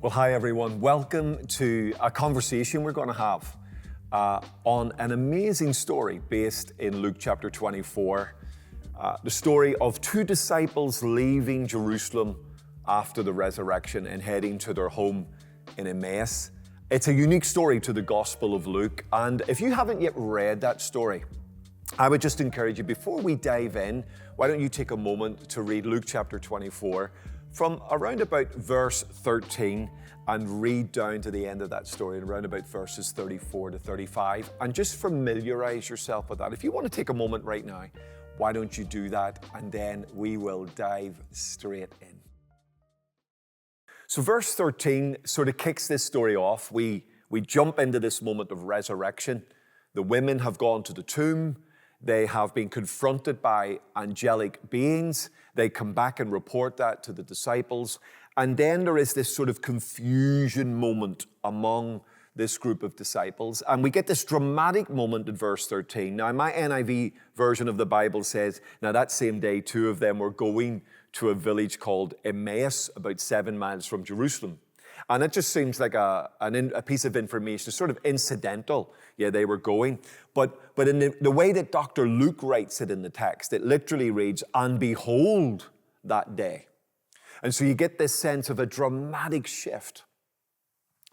Well, hi everyone. Welcome to a conversation we're going to have on an amazing story based in Luke chapter 24. The story of two disciples leaving Jerusalem after the resurrection and heading to their home in Emmaus. It's a unique story to the Gospel of Luke. And if you haven't yet read that story, I would just encourage you, before we dive in, why don't you take a moment to read Luke chapter 24 from around about verse 13 and read down to the end of that story, around about verses 34 to 35, and just familiarize yourself with that. If you want to take a moment right now, why don't you do that, and then we will dive straight in. So verse 13 sort of kicks this story off. We jump into this moment of resurrection. The women have gone to the tomb. They have been confronted by angelic beings. They come back and report that to the disciples. And then there is this sort of confusion moment among this group of disciples. And we get this dramatic moment in verse 13. Now, my NIV version of the Bible says, now that same day, two of them were going to a village called Emmaus, about 7 miles from Jerusalem. And it just seems like a piece of information, sort of incidental. Yeah, they were going. But in the way that Dr. Luke writes it in the text, it literally reads, and behold that day. And so you get this sense of a dramatic shift,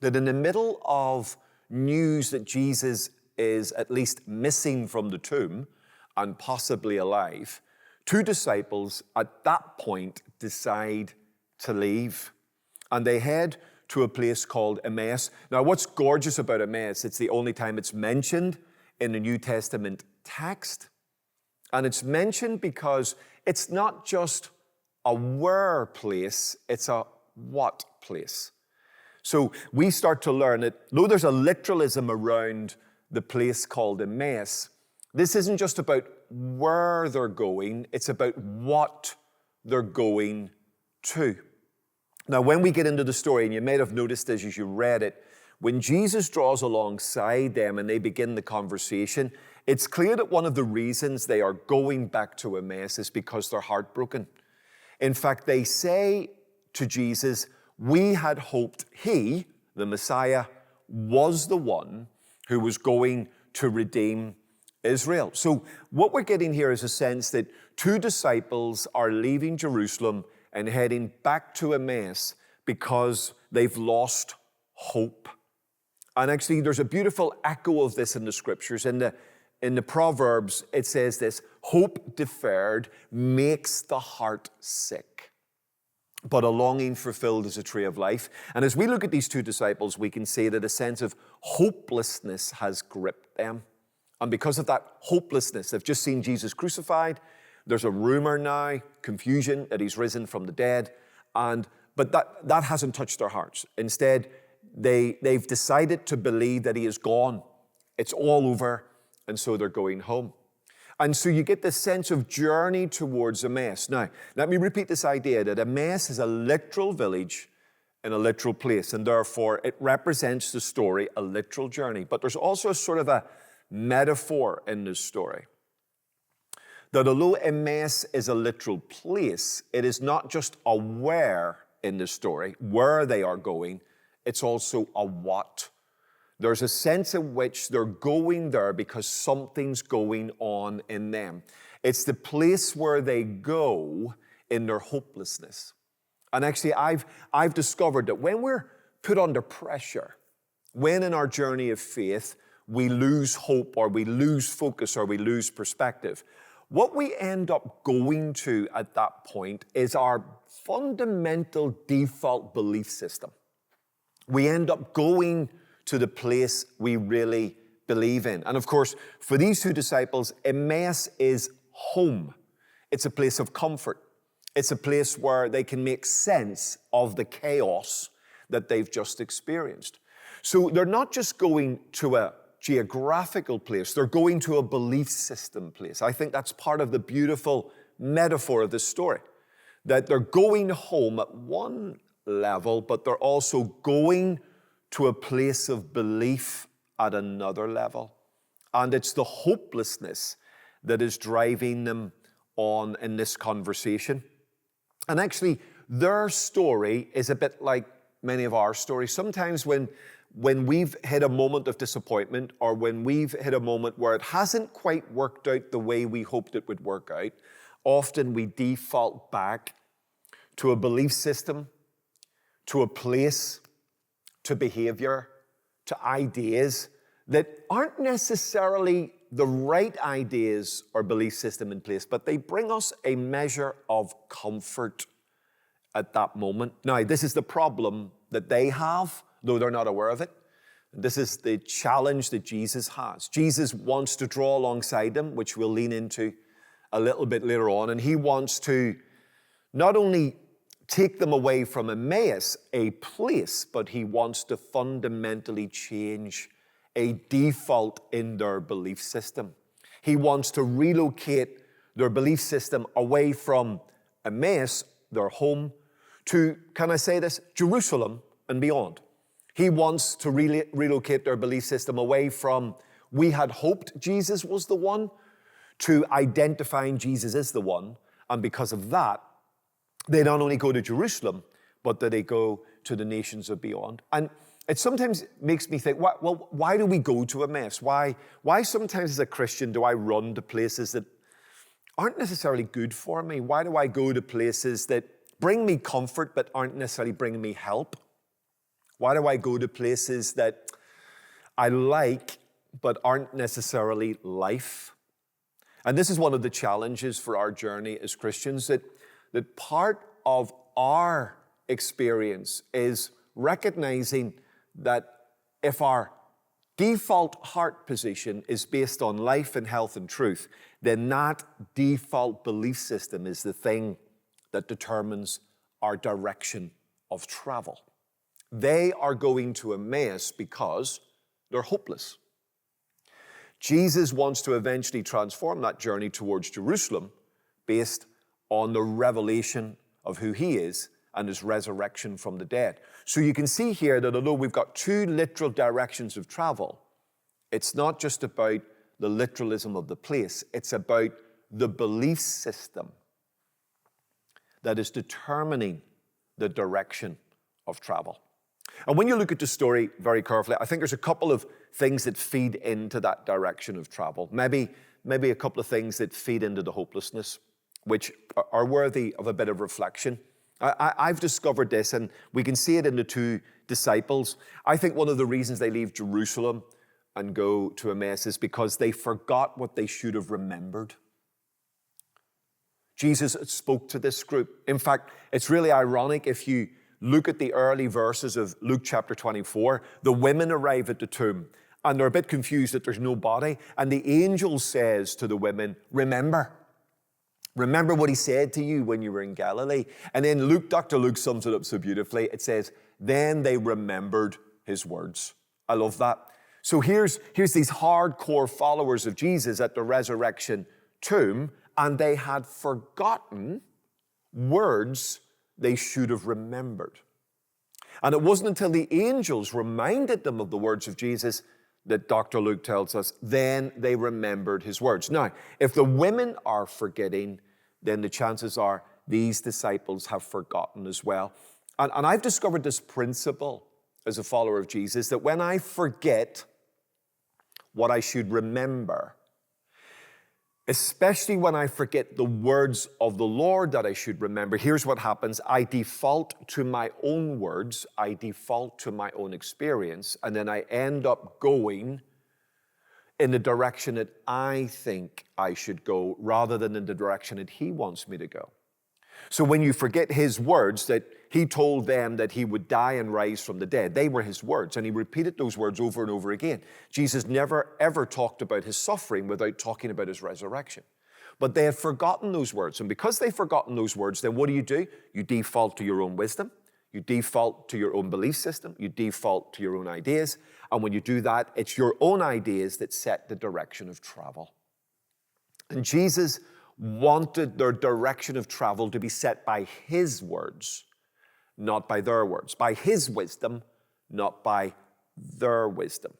that in the middle of news that Jesus is at least missing from the tomb and possibly alive, two disciples at that point decide to leave. And they head to a place called Emmaus. Now, what's gorgeous about Emmaus, it's the only time it's mentioned in the New Testament text. And it's mentioned because it's not just a where place, it's a what place. So we start to learn that though there's a literalism around the place called Emmaus, this isn't just about where they're going, it's about what they're going to. Now, when we get into the story, and you may have noticed this as you read it, when Jesus draws alongside them and they begin the conversation, it's clear that one of the reasons they are going back to Emmaus is because they're heartbroken. In fact, they say to Jesus, we had hoped he, the Messiah, was the one who was going to redeem Israel. So what we're getting here is a sense that two disciples are leaving Jerusalem and heading back to Emmaus because they've lost hope. And actually, there's a beautiful echo of this in the scriptures. In the Proverbs, it says this, hope deferred makes the heart sick, but a longing fulfilled is a tree of life. And as we look at these two disciples, we can see that a sense of hopelessness has gripped them. And because of that hopelessness, they've just seen Jesus crucified. There's a rumor now, confusion, that he's risen from the dead. But that hasn't touched their hearts. Instead, they've decided to believe that he is gone. It's all over, and so they're going home. And so you get this sense of journey towards Emmaus. Now, let me repeat this idea that Emmaus is a literal village in a literal place, and therefore it represents the story, a literal journey. But there's also a sort of a metaphor in this story, that although Emmaus is a literal place, it is not just a where in the story, where they are going, it's also a what. There's a sense in which they're going there because something's going on in them. It's the place where they go in their hopelessness. And actually, I've discovered that when we're put under pressure, when in our journey of faith, we lose hope or we lose focus or we lose perspective, what we end up going to at that point is our fundamental default belief system. We end up going to the place we really believe in. And of course, for these two disciples, Emmaus is home. It's a place of comfort. It's a place where they can make sense of the chaos that they've just experienced. So they're not just going to a geographical place, they're going to a belief system place. I think that's part of the beautiful metaphor of this story, that they're going home at one level, but they're also going to a place of belief at another level. And it's the hopelessness that is driving them on in this conversation. And actually, their story is a bit like many of our stories. Sometimes when we've hit a moment of disappointment, or when we've hit a moment where it hasn't quite worked out the way we hoped it would work out, often we default back to a belief system, to a place, to behavior, to ideas that aren't necessarily the right ideas or belief system in place, but they bring us a measure of comfort at that moment. Now, this is the problem that they have, though they're not aware of it. This is the challenge that Jesus has. Jesus wants to draw alongside them, which we'll lean into a little bit later on, and he wants to not only take them away from Emmaus, a place, but he wants to fundamentally change a default in their belief system. He wants to relocate their belief system away from Emmaus, their home, to, can I say this, Jerusalem and beyond. He wants to relocate their belief system away from, we had hoped Jesus was the one, to identifying Jesus is the one. And because of that, they not only go to Jerusalem, but that they go to the nations of beyond. And it sometimes makes me think, well, why do we go to Emmaus? Why sometimes as a Christian do I run to places that aren't necessarily good for me? Why do I go to places that bring me comfort but aren't necessarily bringing me help? Why do I go to places that I like but aren't necessarily life? And this is one of the challenges for our journey as Christians, that part of our experience is recognizing that if our default heart position is based on life and health and truth, then that default belief system is the thing that determines our direction of travel. They are going to Emmaus because they're hopeless. Jesus wants to eventually transform that journey towards Jerusalem based on the revelation of who he is and his resurrection from the dead. So you can see here that although we've got two literal directions of travel, it's not just about the literalism of the place, it's about the belief system that is determining the direction of travel. And when you look at the story very carefully, I think there's a couple of things that feed into that direction of travel. Maybe a couple of things that feed into the hopelessness, which are worthy of a bit of reflection. I've discovered this, and we can see it in the two disciples. I think one of the reasons they leave Jerusalem and go to Emmaus is because they forgot what they should have remembered. Jesus spoke to this group. In fact, it's really ironic if you look at the early verses of Luke chapter 24. The women arrive at the tomb, and they're a bit confused that there's no body. And the angel says to the women, remember what he said to you when you were in Galilee. And then Dr. Luke sums it up so beautifully. It says, then they remembered his words. I love that. So here's these hardcore followers of Jesus at the resurrection tomb, and they had forgotten words they should have remembered. And it wasn't until the angels reminded them of the words of Jesus that Dr. Luke tells us, then they remembered his words. Now, if the women are forgetting, then the chances are these disciples have forgotten as well. And I've discovered this principle as a follower of Jesus, that when I forget what I should remember, especially when I forget the words of the Lord that I should remember, here's what happens. I default to my own words, I default to my own experience, and then I end up going in the direction that I think I should go rather than in the direction that he wants me to go. So when you forget his words, that he told them that he would die and rise from the dead, they were his words, and he repeated those words over and over again. Jesus never ever talked about his suffering without talking about his resurrection. But they had forgotten those words, and because they've forgotten those words, then what do? You default to your own wisdom, you default to your own belief system, you default to your own ideas, and when you do that, it's your own ideas that set the direction of travel. And Jesus wanted their direction of travel to be set by his words, not by their words, by his wisdom, not by their wisdom.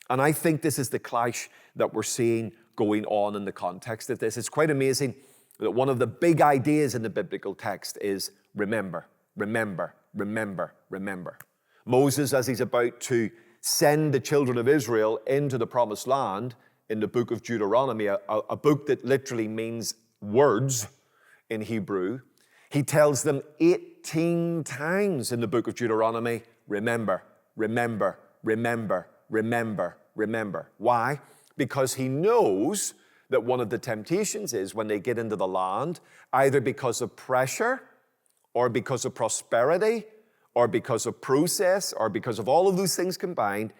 And I think this is the clash that we're seeing going on in the context of this. It's quite amazing that one of the big ideas in the biblical text is remember. remember, remember, remember. Moses, as he's about to send the children of Israel into the promised land in the book of Deuteronomy, a book that literally means words in Hebrew, he tells them 18 times in the book of Deuteronomy, remember, remember, remember, remember, remember. Why? Because he knows that one of the temptations is when they get into the land, either because of pressure or because of prosperity or because of process or because of all of those things combined,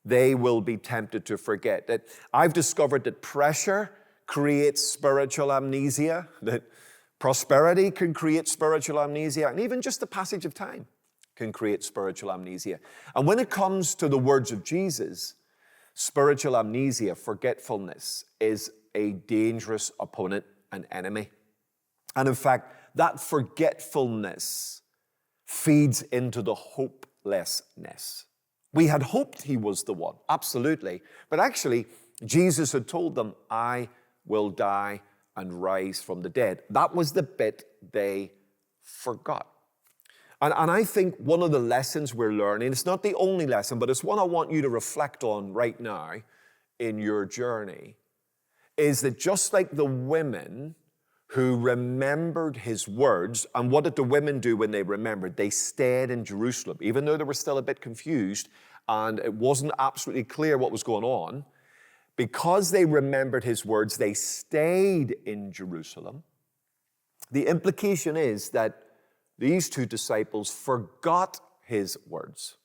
they will be tempted to forget. That I've discovered that pressure creates spiritual amnesia, that prosperity can create spiritual amnesia, and even just the passage of time can create spiritual amnesia. And when it comes to the words of Jesus, spiritual amnesia, forgetfulness, is a dangerous opponent and enemy. And in fact, that forgetfulness feeds into the hopelessness. We had hoped he was the one, absolutely. But actually, Jesus had told them, I will die and rise from the dead. That was the bit they forgot. And I think one of the lessons we're learning, it's not the only lesson, but it's one I want you to reflect on right now in your journey, is that just like the women who remembered his words, and what did the women do when they remembered? They stayed in Jerusalem, even though they were still a bit confused and it wasn't absolutely clear what was going on. Because they remembered his words, they stayed in Jerusalem. The implication is that these two disciples forgot his words,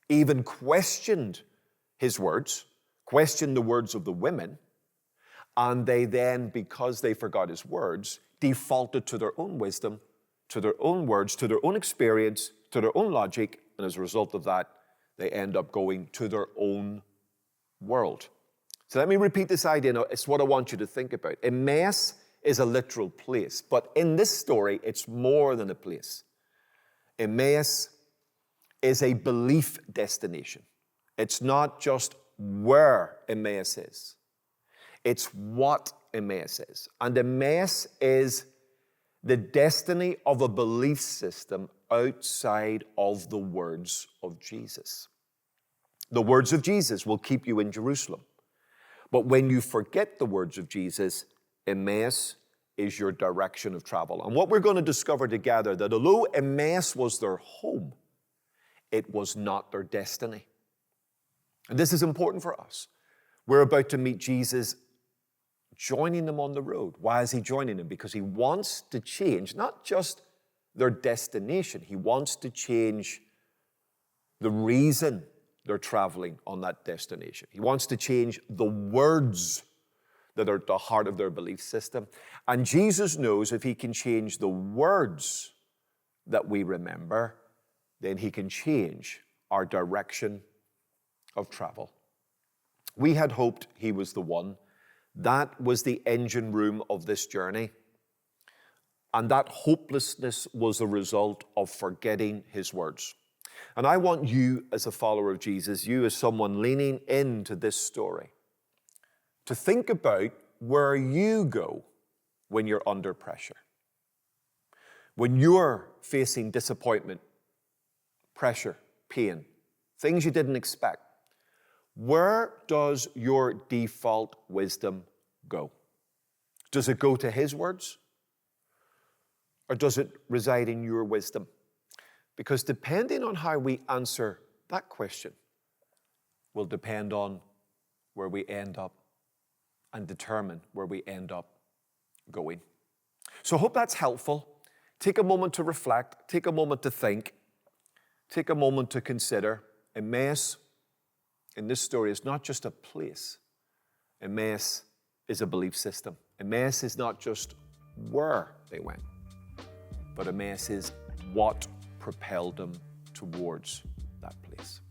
even questioned his words, questioned the words of the women, and they then, because they forgot his words, defaulted to their own wisdom, to their own words, to their own experience, to their own logic, and as a result of that, they end up going to their own world. So let me repeat this idea. Now, it's what I want you to think about. Emmaus is a literal place, but in this story, it's more than a place. Emmaus is a belief destination. It's not just where Emmaus is. It's what Emmaus is. And Emmaus is the destiny of a belief system outside of the words of Jesus. The words of Jesus will keep you in Jerusalem. But when you forget the words of Jesus, Emmaus is your direction of travel. And what we're going to discover together, that although Emmaus was their home, it was not their destiny. And this is important for us. We're about to meet Jesus joining them on the road. Why is he joining them? Because he wants to change not just their destination, he wants to change the reason they're traveling on that destination. He wants to change the words that are at the heart of their belief system. And Jesus knows if he can change the words that we remember, then he can change our direction of travel. We had hoped he was the one. That was the engine room of this journey. And that hopelessness was a result of forgetting his words. And I want you as a follower of Jesus, you as someone leaning into this story, to think about where you go when you're under pressure. When you're facing disappointment, pressure, pain, things you didn't expect, where does your default wisdom go? Does it go to his words? Or does it reside in your wisdom? Because depending on how we answer that question will depend on where we end up and determine where we end up going. So I hope that's helpful. Take a moment to reflect. Take a moment to think. Take a moment to consider. Emmaus in this story is not just a place. Emmaus is a belief system. Emmaus is not just where they went, but Emmaus is what propelled them towards that place.